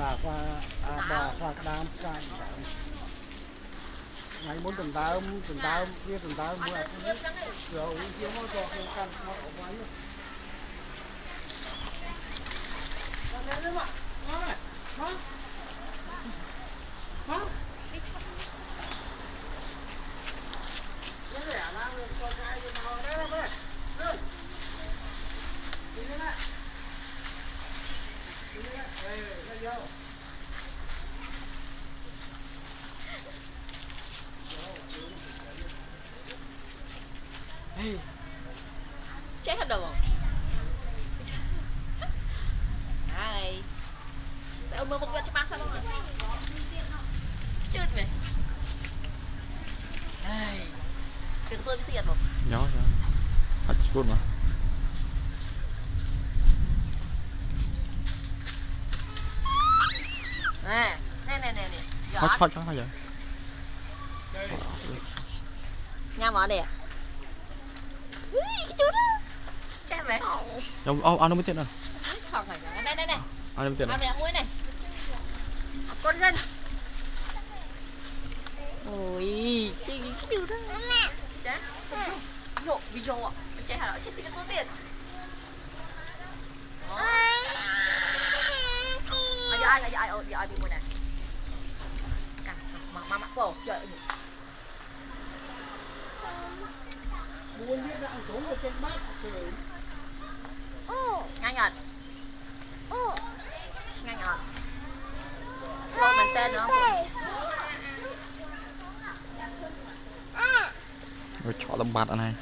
qua đám cái ngày muốn tuần tao kia tuần tao mua rồi kia nó cho cái căn nó ở ngoài nữa lên lên mà này hả cái này là con trai nó đấy đấy đi lên này đi lên này lên vô chết hết được không? Này ông mơ một lần cho bác sao không ạ? Chết mày đừng tôi cái gì một nhó thật luôn mà nè hết cho vậy nha mở nè cái chú đó chết mày ông nó mới tiện rồi không phải đây anh mới tiện rồi này muối này con dân ôi cái chú đó chết nhộ video ạ chết hả chết xin có tiền ai bị mùi này mà cổ trời buôn biết rằng xuống ở trên bát nhanh nhật lôi mình tên nữa rồi chọn tầm bạt này